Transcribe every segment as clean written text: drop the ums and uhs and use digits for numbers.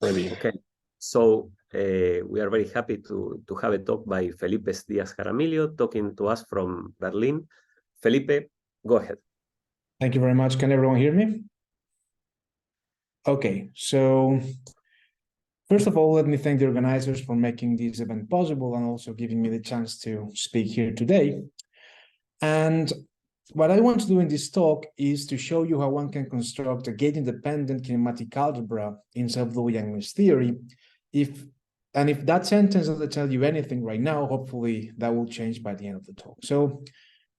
Maybe. Okay, so we are very happy to have a talk by Felipe Díaz-Jaramillo talking to us from Berlin. Felipe, go ahead. Thank you very much. Can everyone hear me? Okay, so first of all, let me thank the organizers for making this event possible and also giving me the chance to speak here today. And what I want to do in this talk is to show you how one can construct a gauge-independent kinematic algebra in self-dual Yang-Mills theory. If that sentence doesn't tell you anything right now, hopefully that will change by the end of the talk. So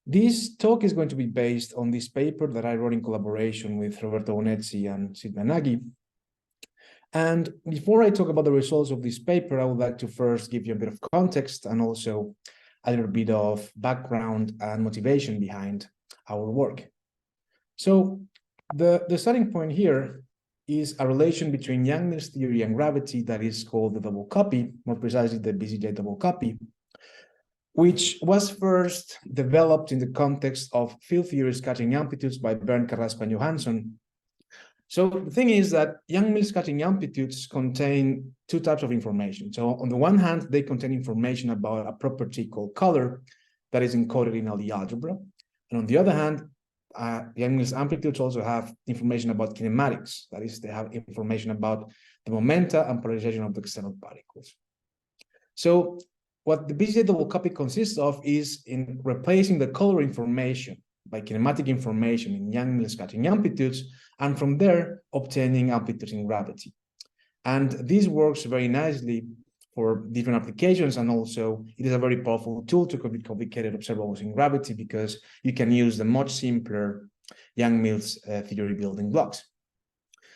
this talk is going to be based on this paper that I wrote in collaboration with Roberto Bonezzi and Siembra-HoLAGrav. And before I talk about the results of this paper, I would like to first give you a bit of context and also a little bit of background and motivation behind our work. So the starting point here is a relation between Yang-Mills theory and gravity that is called the double copy, more precisely the BCJ double copy, which was first developed in the context of field theory scattering amplitudes by Bernd, Carrasco, and Johansson. So the thing is that Yang-Mills scattering amplitudes contain two types of information. So on the one hand, they contain information about a property called color that is encoded in Lie algebra. And on the other hand, Yang-Mills amplitudes also have information about kinematics. That is, they have information about the momenta and polarization of the external particles. So what the BCJ double copy consists of is in replacing the color information by kinematic information in Yang-Mills scattering amplitudes, and from there obtaining amplitudes in gravity. And this works very nicely for different applications, and also it is a very powerful tool to complete complicated observables in gravity because you can use the much simpler Yang-Mills theory building blocks.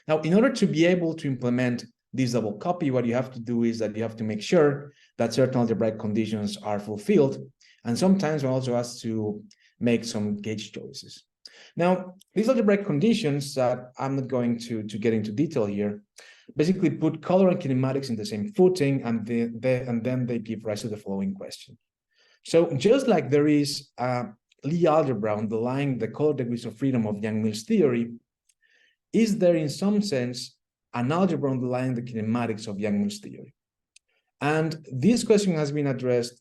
Now, in order to be able to implement this double copy, what you have to do is that you have to make sure that certain algebraic conditions are fulfilled, and sometimes one also has to make some gauge choices. Now, these algebraic conditions that I'm not going to get into detail here basically put color and kinematics in the same footing, and then they give rise to the following question. So just like there is a Lie algebra underlying the color degrees of freedom of Yang-Mills theory, is there in some sense an algebra underlying the kinematics of Yang-Mills theory? And this question has been addressed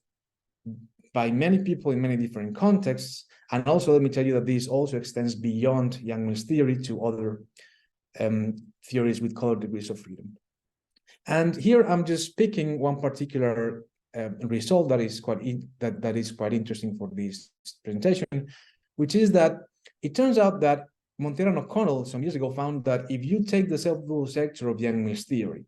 by many people in many different contexts. And also, let me tell you that this also extends beyond Yang-Mills theory to other theories with color degrees of freedom. And here I'm just picking one particular result that is quite interesting for this presentation, which is that it turns out that Montero and O'Connell some years ago found that if you take the self-dual sector of Yang-Mills theory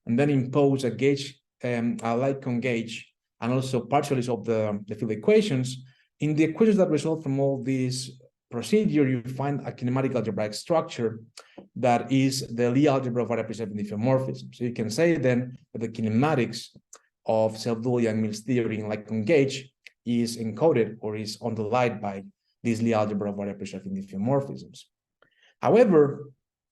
and then impose a gauge, a light-cone gauge, and also partially solve the field equations, in the equations that result from all this procedure, you find a kinematic algebraic structure that is the Lie algebra of variable-preserving diffeomorphisms. So you can say then that the kinematics of self-dual Yang-Mills theory in light-cone gauge is encoded or is underlined by this Lie algebra of variable-preserving diffeomorphisms. However,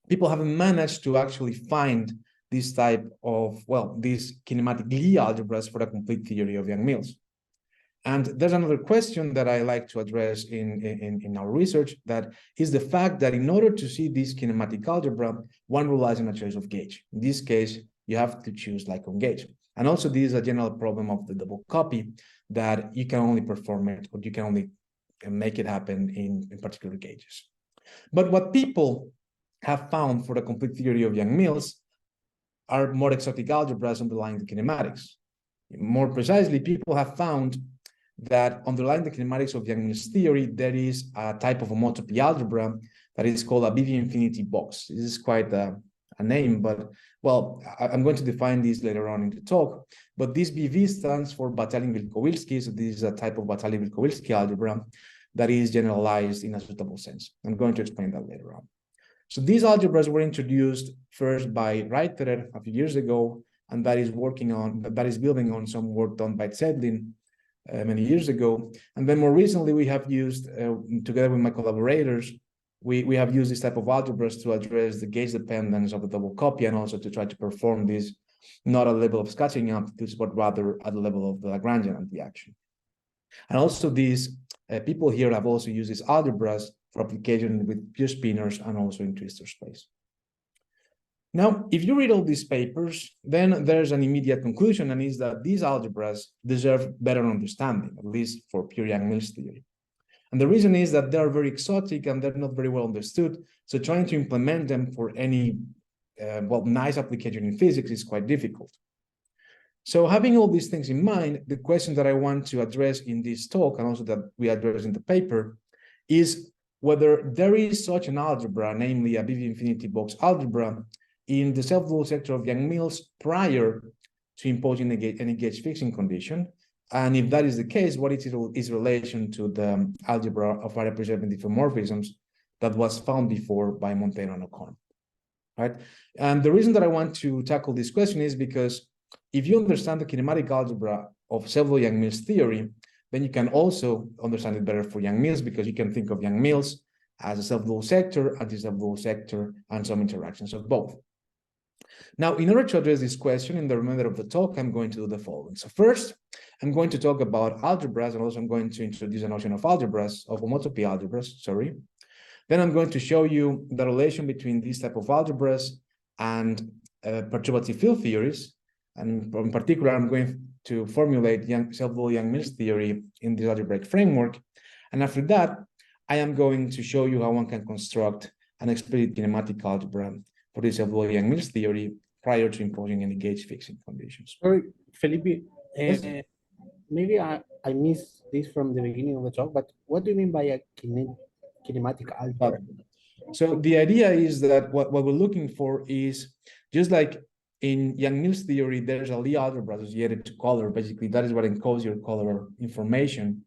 people haven't managed to actually find this type of, well, these kinematic Lie algebras for a complete theory of Yang-Mills. And there's another question that I like to address in our research, that is the fact that in order to see this kinematic algebra, one relies on a choice of gauge. In this case, you have to choose light-cone gauge. And also this is a general problem of the double copy, that you can only perform it, or you can only make it happen in particular gauges. But what people have found for the complete theory of Yang-Mills are more exotic algebras underlying the kinematics. More precisely, people have found that underlying the kinematics of Yang-Mills theory, there is a type of homotopy algebra that is called a BV infinity box. This is quite a name, but well, I'm going to define this later on in the talk. But this BV stands for Batalin-Wilkowilski, so this is a type of Batalin-Wilkowilski algebra that is generalized in a suitable sense. I'm going to explain that later on. So these algebras were introduced first by Reiterer a few years ago, and that is building on some work done by Zedlin many years ago. And then more recently, we have used, together with my collaborators, we have used this type of algebras to address the gauge dependence of the double copy, and also to try to perform this not at the level of scattering amplitudes, but rather at the level of the Lagrangian anti-action. And also these people here have also used these algebras for application with pure spinors and also in twistor space. Now, if you read all these papers, then there's an immediate conclusion, and is that these algebras deserve better understanding, at least for pure Yang-Mills theory. And the reason is that they're very exotic and they're not very well understood. So trying to implement them for any nice application in physics is quite difficult. So having all these things in mind, the question that I want to address in this talk, and also that we address in the paper, is whether there is such an algebra, namely a BV infinity box algebra, in the self-dual sector of Yang-Mills prior to imposing any gauge fixing condition. And if that is the case, what is its relation to the algebra of area-preserving diffeomorphisms that was found before by Montero and O'Connor, right? And the reason that I want to tackle this question is because if you understand the kinematic algebra of self-dual Yang-Mills theory, then you can also understand it better for Yang-Mills, because you can think of Yang-Mills as a self-dual sector, anti-self-dual sector, and some interactions of both. Now, in order to address this question in the remainder of the talk, I'm going to do the following. So first, I'm going to talk about algebras, and also I'm going to introduce a notion of algebras, of homotopy algebras, sorry. Then I'm going to show you the relation between these type of algebras and perturbative field theories. And in particular, I'm going to formulate self-dual Yang-Mills theory in this algebraic framework. And after that, I am going to show you how one can construct an explicit kinematic algebra for this self-dual Yang-Mills theory prior to imposing any gauge fixing conditions. Sorry, Felipe, Yes. maybe I missed this from the beginning of the talk, but what do you mean by a kinematic algebra? So the idea is that what we're looking for is, just like in Yang-Mills theory, there's a Lie algebra associated to color. Basically, that is what encodes your color information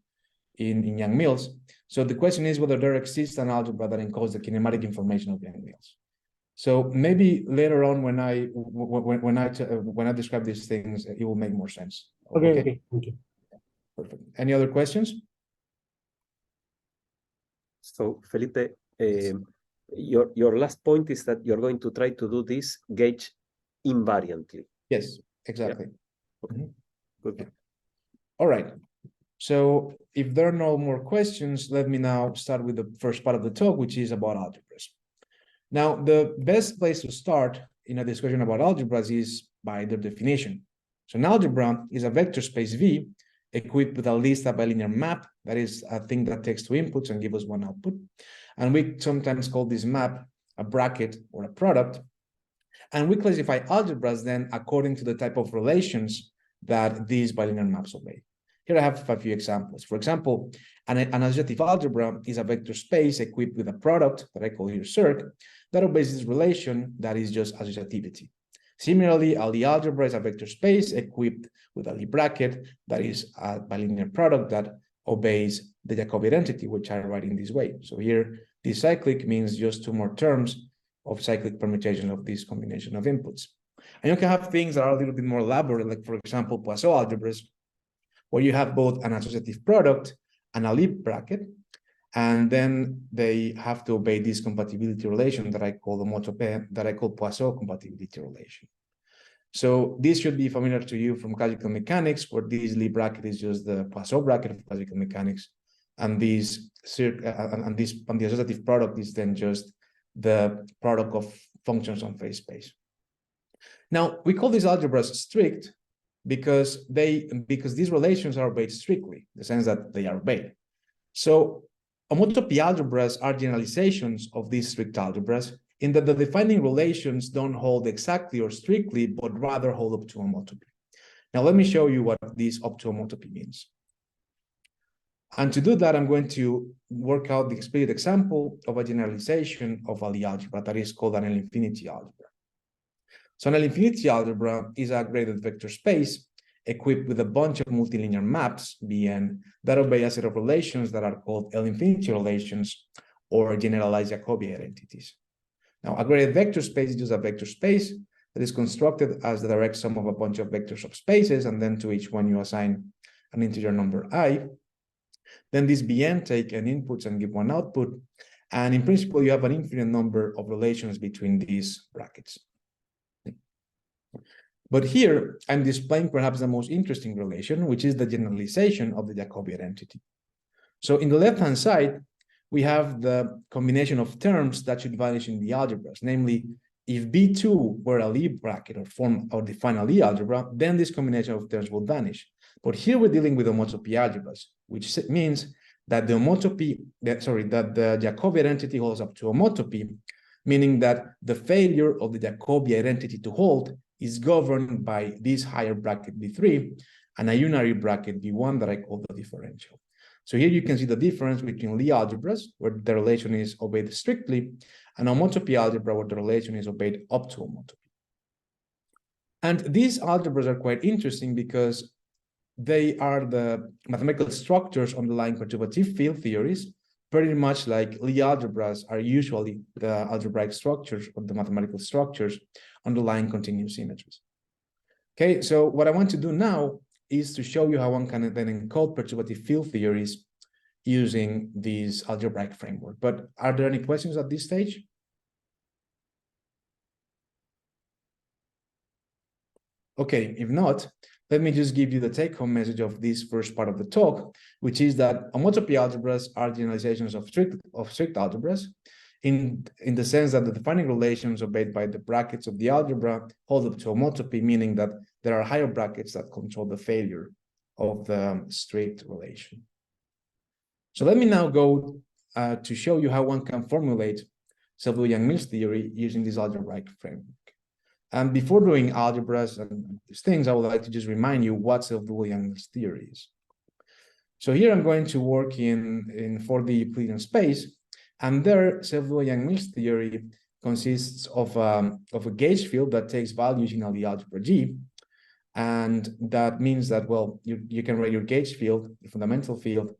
in Yang-Mills. So the question is whether there exists an algebra that encodes the kinematic information of Yang-Mills. So maybe later on, when I describe these things, it will make more sense. Okay. Thank you. Perfect. Any other questions? So Felipe, your last point is that you're going to try to do this gauge invariantly. Yes, exactly. Yeah. Okay. Good. Yeah. All right. So if there are no more questions, let me now start with the first part of the talk, which is about algebras. Now, the best place to start in a discussion about algebras is by their definition. So an algebra is a vector space V equipped with at least a bilinear map, that is a thing that takes two inputs and gives us one output. And we sometimes call this map a bracket or a product. And we classify algebras then according to the type of relations that these bilinear maps obey. Here I have a few examples. For example, an associative algebra is a vector space equipped with a product that I call here circ that obeys this relation that is just associativity. Similarly, a Lie algebra is a vector space equipped with a Lie bracket that is a bilinear product that obeys the Jacobi identity, which I write in this way. So here, this cyclic means just two more terms of cyclic permutation of this combination of inputs. And you can have things that are a little bit more elaborate, like for example, Poisson algebras, where you have both an associative product and a Lie bracket, and then they have to obey this compatibility relation that I call homotopy, that I call Poisson compatibility relation. So this should be familiar to you from classical mechanics, where this Lie bracket is just the Poisson bracket of classical mechanics, and the associative product is then just the product of functions on phase space. Now we call these algebras strict because these relations are obeyed strictly, in the sense that they are obeyed. So homotopy algebras are generalizations of these strict algebras, in that the defining relations don't hold exactly or strictly, but rather hold up to homotopy. Now let me show you what this up to homotopy means. And to do that, I'm going to work out the explicit example of a generalization of a Lie algebra that is called an L-infinity algebra. So an L-infinity algebra is a graded vector space equipped with a bunch of multilinear maps, Bn, that obey a set of relations that are called L-infinity relations or generalized Jacobi identities. Now, a graded vector space is just a vector space that is constructed as the direct sum of a bunch of vector subspaces, and then to each one you assign an integer number I. Then these Bn take n inputs and give one output. And in principle, you have an infinite number of relations between these brackets. But here, I'm displaying perhaps the most interesting relation, which is the generalization of the Jacobi identity. So in the left-hand side, we have the combination of terms that should vanish in the algebras, namely if B2 were a Lie bracket or define a Lie algebra, then this combination of terms will vanish. But here we're dealing with homotopy algebras, which means that the Jacobi identity holds up to homotopy, meaning that the failure of the Jacobi identity to hold is governed by this higher bracket B3 and a unary bracket B1 that I call the differential. So here you can see the difference between Lie algebras, where the relation is obeyed strictly, and homotopy algebra, where the relation is obeyed up to homotopy. And these algebras are quite interesting because they are the mathematical structures underlying perturbative field theories, pretty much like Lie algebras are usually the algebraic structures or the mathematical structures underlying continuous symmetries. Okay, so what I want to do now is to show you how one can then encode perturbative field theories using this algebraic framework. But are there any questions at this stage? Okay, if not, let me just give you the take-home message of this first part of the talk, which is that homotopy algebras are generalizations of strict algebras in the sense that the defining relations obeyed by the brackets of the algebra hold up to homotopy, meaning that there are higher brackets that control the failure of the strict relation. So let me now go to show you how one can formulate Yang-Mills theory using this algebraic framework. And before doing algebras and these things, I would like to just remind you what Yang-Mills theory is. So here I'm going to work in 4D Euclidean space, and there Yang-Mills theory consists of a gauge field that takes values in the algebra G, and that means that, well, you can write your gauge field, the fundamental field,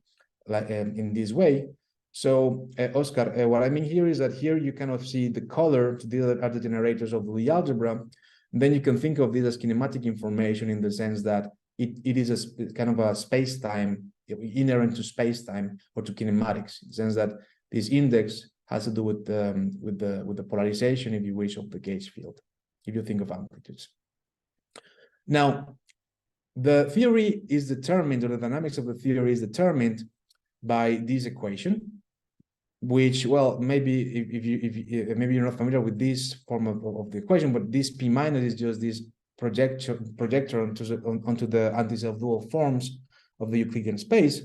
like in this way. So, Oscar, what I mean here is that here you kind of see the color to these are the generators of the algebra. Then you can think of this as kinematic information in the sense that it is a kind of a space-time, inherent to space-time or to kinematics, in the sense that this index has to do with the polarization, if you wish, of the gauge field, if you think of amplitudes. Now, the theory is determined, or the dynamics of the theory is determined by this equation, which, well, maybe maybe you're not familiar with this form of the equation, but this P minus is just this projector onto the anti-self-dual forms of the Euclidean space.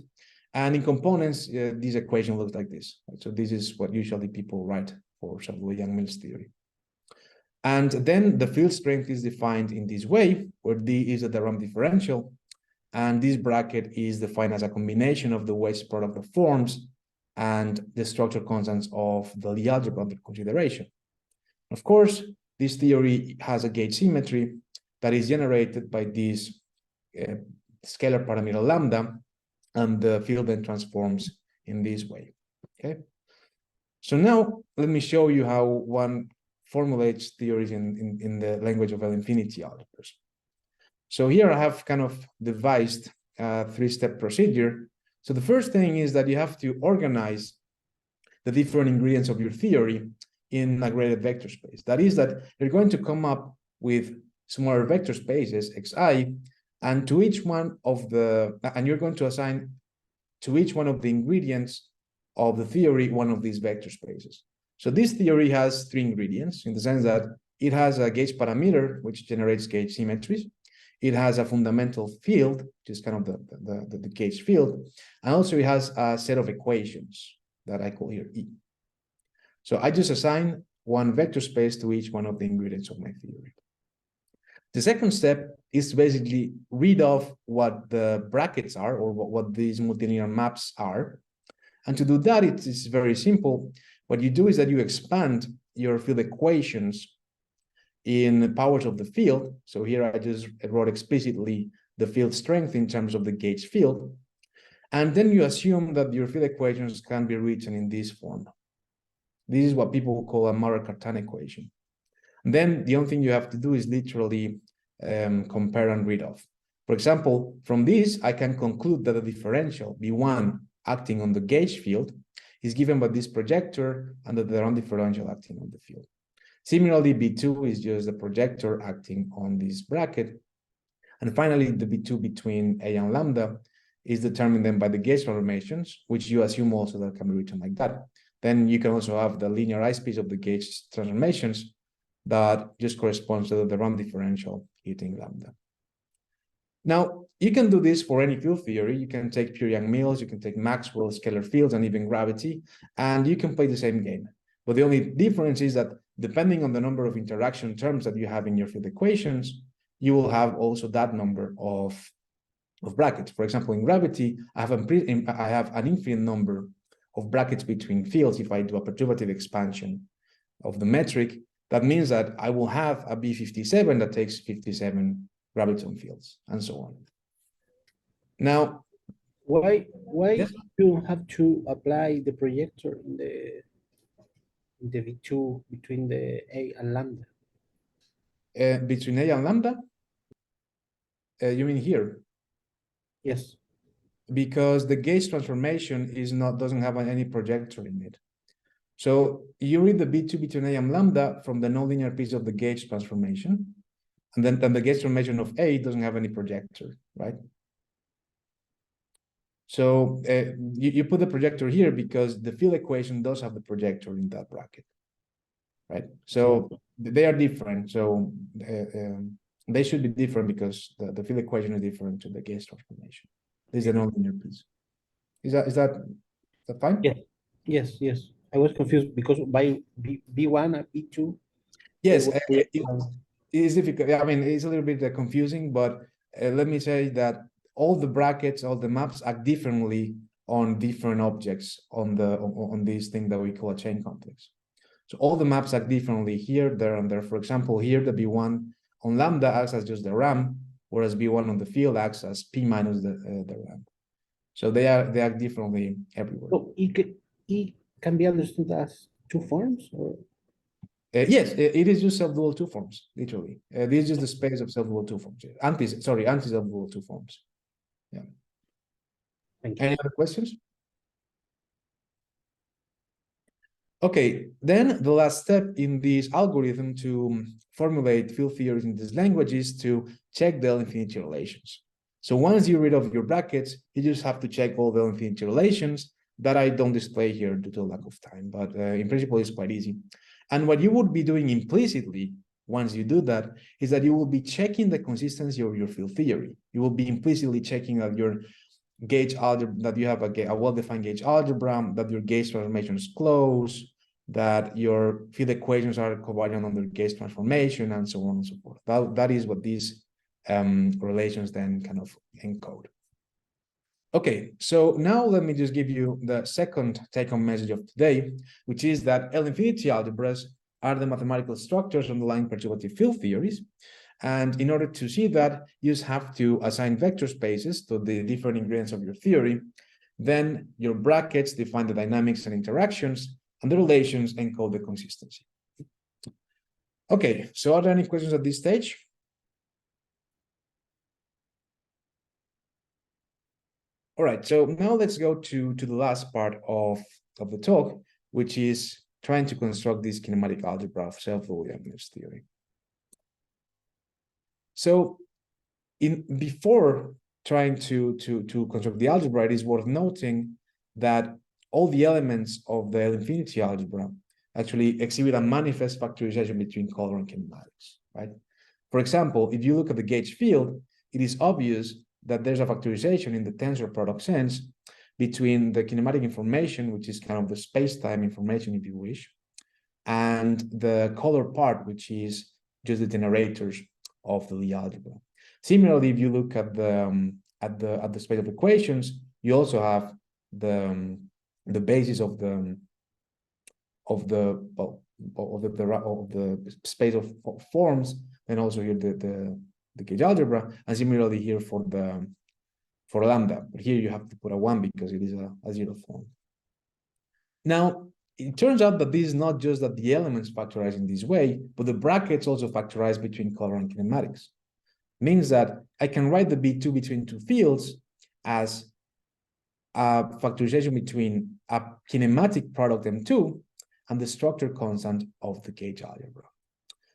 And in components, this equation looks like this. Right? So this is what usually people write for Yang-Mills theory. And then the field strength is defined in this way, where D is a de Rham differential, and this bracket is defined as a combination of the weight product of forms and the structure constants of the Lie algebra under consideration. Of course, this theory has a gauge symmetry that is generated by this scalar parameter lambda, and the field then transforms in this way. Okay. So now let me show you how one formulates theories in the language of L-infinity algebras. So here I have kind of devised a three-step procedure. So the first thing is that you have to organize the different ingredients of your theory in a graded vector space. That is that you're going to come up with smaller vector spaces, xi, and to each one of the, and you're going to assign to each one of the ingredients of the theory one of these vector spaces. So this theory has three ingredients in the sense that it has a gauge parameter, which generates gauge symmetries. It has a fundamental field, which is kind of the gauge field. And also it has a set of equations that I call here E. So I just assign one vector space to each one of the ingredients of my theory. The second step is to basically read off what the brackets are, or what these multilinear maps are. And to do that, it is very simple. What you do is that you expand your field equations in powers of the field. So here I just wrote explicitly the field strength in terms of the gauge field. And then you assume that your field equations can be written in this form. This is what people call a Maurer-Cartan equation. And then the only thing you have to do is literally compare and read off. For example, from this, I can conclude that the differential B1 acting on the gauge field is given by this projector and the de Rham differential acting on the field. Similarly, B2 is just the projector acting on this bracket. And finally, the B2 between A and lambda is determined then by the gauge transformations, which you assume also that can be written like that. Then you can also have the linear I-space of the gauge transformations that just corresponds to the Ram differential hitting lambda. Now, you can do this for any field theory. You can take pure Yang-Mills, you can take Maxwell, scalar fields, and even gravity, and you can play the same game. But the only difference is that depending on the number of interaction terms that you have in your field equations, you will have also that number of brackets. For example, in gravity, I have an infinite number of brackets between fields if I do a perturbative expansion of the metric. That means that I will have a B57 that takes 57 graviton fields, and so on. Now, why yes? you have to apply the projector in the V2 between the A and lambda? Between A and lambda? You mean here? Yes. Because the gauge transformation doesn't have any projector in it. So you read the B2 between A and lambda from the nonlinear piece of the gauge transformation, and then the gauge transformation of A doesn't have any projector, right? So you put the projector here because the field equation does have the projector in that bracket, right? So they are different. So they should be different because the field equation is different to the gauge transformation. This is a nonlinear piece. Is that fine? Yes. I was confused because by B1 and B2. Yes, it is difficult. I mean, it's a little bit confusing, but let me say that all the brackets, all the maps act differently on different objects on this thing that we call a chain complex. So all the maps act differently here, there, and there. For example, here the B1 on lambda acts as just the RAM, whereas B1 on the field acts as P minus the RAM. So they act differently everywhere. So it can be understood as two forms, or? Yes, it is just self-dual two forms, literally. This is just the space of self-dual two forms. Anti-self-dual two forms. Yeah. Thank you. Any other questions? Okay, then the last step in this algorithm to formulate field theories in this language is to check the L-infinity relations. So once you rid of your brackets, you just have to check all the L-infinity relations that I don't display here due to lack of time, but in principle, it's quite easy. And what you would be doing implicitly once you do that is that you will be checking the consistency of your field theory. You will be implicitly checking that your gauge algebra, that you have a well-defined gauge algebra, that your gauge transformation is close, that your field equations are covariant under gauge transformation, and so on and so forth. That is what these relations then kind of encode. Okay, so now let me just give you the second take-home message of today, which is that L-infinity algebras are the mathematical structures underlying perturbative field theories. And in order to see that, you just have to assign vector spaces to the different ingredients of your theory. Then your brackets define the dynamics and interactions, and the relations encode the consistency. Okay, so are there any questions at this stage? All right, so now let's go to the last part of the talk, which is trying to construct this kinematic algebra of self-dual Yang-Mills theory. So before trying to construct the algebra, it is worth noting that all the elements of the L-infinity algebra actually exhibit a manifest factorization between color and kinematics, right? For example, if you look at the gauge field, it is obvious that there's a factorization in the tensor product sense between the kinematic information, which is kind of the space-time information, if you wish, and the color part, which is just the generators of the Lie algebra. Similarly, if you look at the space of equations, you also have the basis of the space of forms, and also here the gauge algebra, and similarly here for lambda. But here you have to put a 1 because it is a zero form. Now, it turns out that this is not just that the elements factorize in this way, but the brackets also factorize between color and kinematics. Means that I can write the B2 between two fields as a factorization between a kinematic product M2 and the structure constant of the gauge algebra.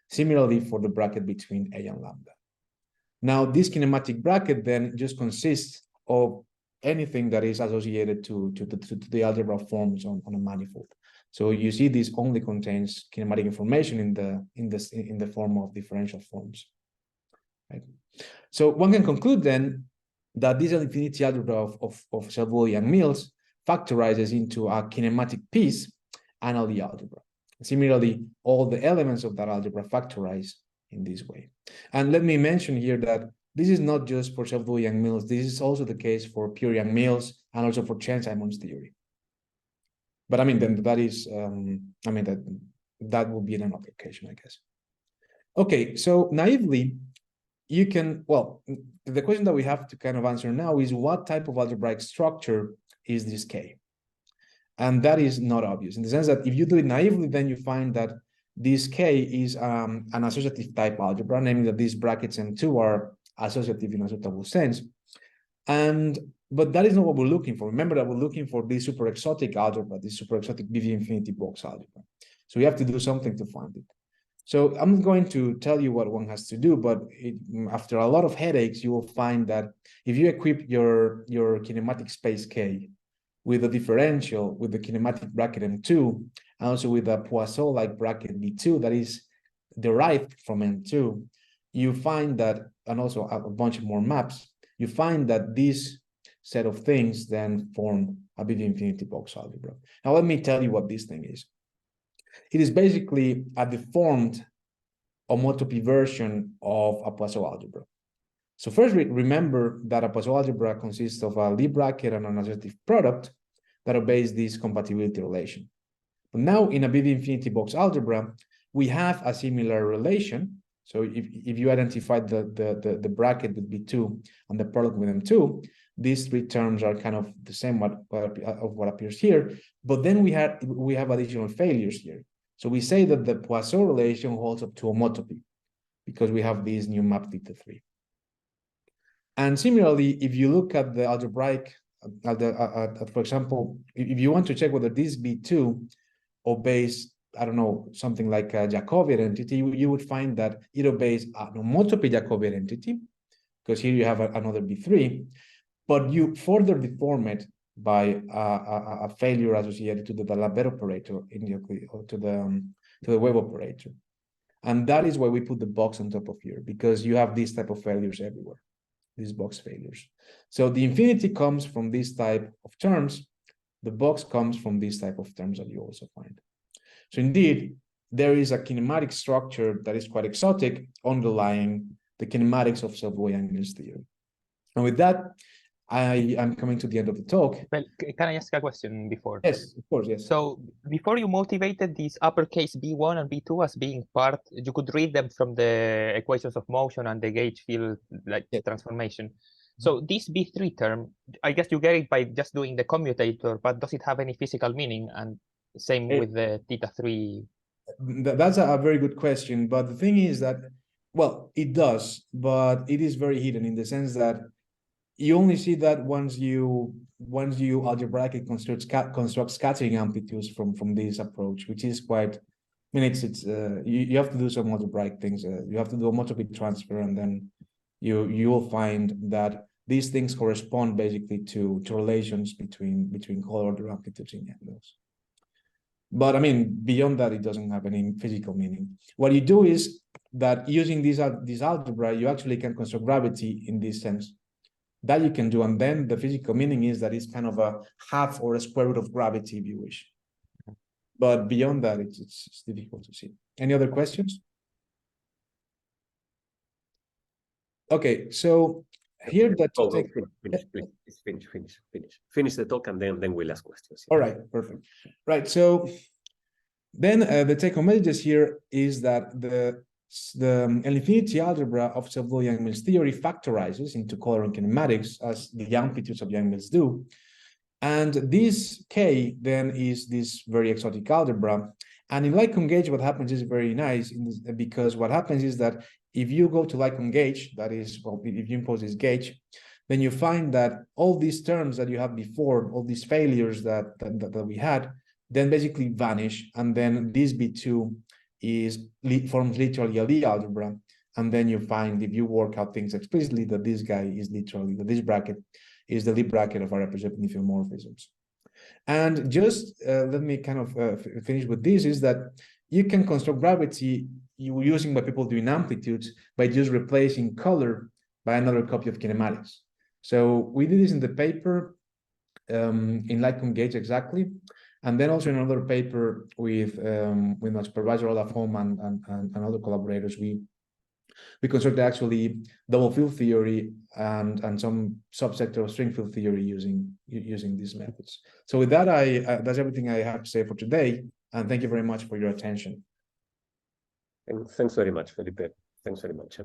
Similarly for the bracket between A and lambda. Now, this kinematic bracket then just consists of anything that is associated to the algebra forms on a manifold. So you see this only contains kinematic information in the form of differential forms. Right? So one can conclude then that this infinity algebra of Self-Yang-Mills factorizes into a kinematic piece and the algebra. Similarly, all the elements of that algebra factorize in this way. And let me mention here that this is not just for Self-Yang-Mills, this is also the case for pure Yang-Mills and also for Chern-Simons theory. But I mean, then that is, that will be in another occasion, I guess. Okay, so naively, you can, well, the question that we have to kind of answer now is what type of algebraic structure is this K? And that is not obvious in the sense that if you do it naively, then you find that this K is an associative type algebra, namely that these brackets M2 are associative in a suitable sense. But that is not what we're looking for. Remember that we're looking for this super exotic algebra, this super exotic BV infinity box algebra. So we have to do something to find it. So I'm going to tell you what one has to do, but after a lot of headaches, you will find that if you equip your kinematic space K with a differential, with the kinematic bracket M2, and also with a Poisson-like bracket B2 that is derived from M2, you find that, and also a bunch of more maps, you find that this set of things then form a BV infinity box algebra. Now let me tell you what this thing is. It is basically a deformed homotopy version of a Poisson algebra. So first, remember that a Poisson algebra consists of a Lie bracket and an associative product that obeys this compatibility relation. But now in a BV infinity box algebra, we have a similar relation. So if you identify the bracket with B2 and the product with M2, these three terms are kind of the same of what appears here. But then we have additional failures here. So we say that the Poisson relation holds up to homotopy because we have these new map theta 3. And similarly, if you look at the algebraic, for example, if you want to check whether this B2 obeys, I don't know, something like a Jacobian entity, you would find that it obeys an homotopy Jacobian entity, because here you have another B3, but you further deform it by a failure associated to the Dalabert operator in to the wave operator. And that is why we put the box on top of here, because you have these type of failures everywhere, these box failures. So the infinity comes from this type of terms. The box comes from this type of terms that you also find. So indeed, there is a kinematic structure that is quite exotic underlying the kinematics of Self-Yang-Mills theory. And with that, I am coming to the end of the talk. Well, can I ask a question before? Yes, of course, yes. So before you motivated these uppercase B1 and B2 as being part, you could read them from the equations of motion and the gauge field like transformation. So this B3 term, I guess you get it by just doing the commutator, but does it have any physical meaning? And same with the theta 3. That's a very good question. But the thing is that, well, it does, but it is very hidden in the sense that you only see that once you algebraically construct scattering amplitudes from this approach, which is quite, I mean, you have to do some algebraic things. You have to do a homotopy transfer, and then you will find that these things correspond basically to relations between colored amplitudes in Yang-Mills. But I mean, beyond that, it doesn't have any physical meaning. What you do is that using this algebra, you actually can construct gravity in this sense. That you can do, and then the physical meaning is that it's kind of a half or a square root of gravity, if you wish. But beyond that, it's difficult to see. Any other questions? Okay, so here that finish the talk, and then we'll ask questions. All right, perfect. Right, so then the take-home messages here is that the infinity algebra of Self-Yang-Mills theory factorizes into coloring kinematics as the amplitudes of Yang-Mills do. And this K then is this very exotic algebra. And in Lie gauge, what happens is very nice because what happens is that if you go to Lie gauge, that is, well, if you impose this gauge, then you find that all these terms that you had before, all these failures that we had, then basically vanish. And then this B2 forms literally a Lie algebra, and then you find, if you work out things explicitly, that this guy is literally, that this bracket is the lip bracket of our representing diffeomorphisms. And just let me kind of finish with this, is that you can construct gravity using what people do in amplitudes by just replacing color by another copy of kinematics. So we did this in the paper in light gauge exactly. And then also in another paper with my supervisor Olaf Holm and other collaborators, we constructed actually double field theory and some subsector of string field theory using these methods. So with that, that's everything I have to say for today. And thank you very much for your attention. And thanks very much, Felipe. Thanks very much.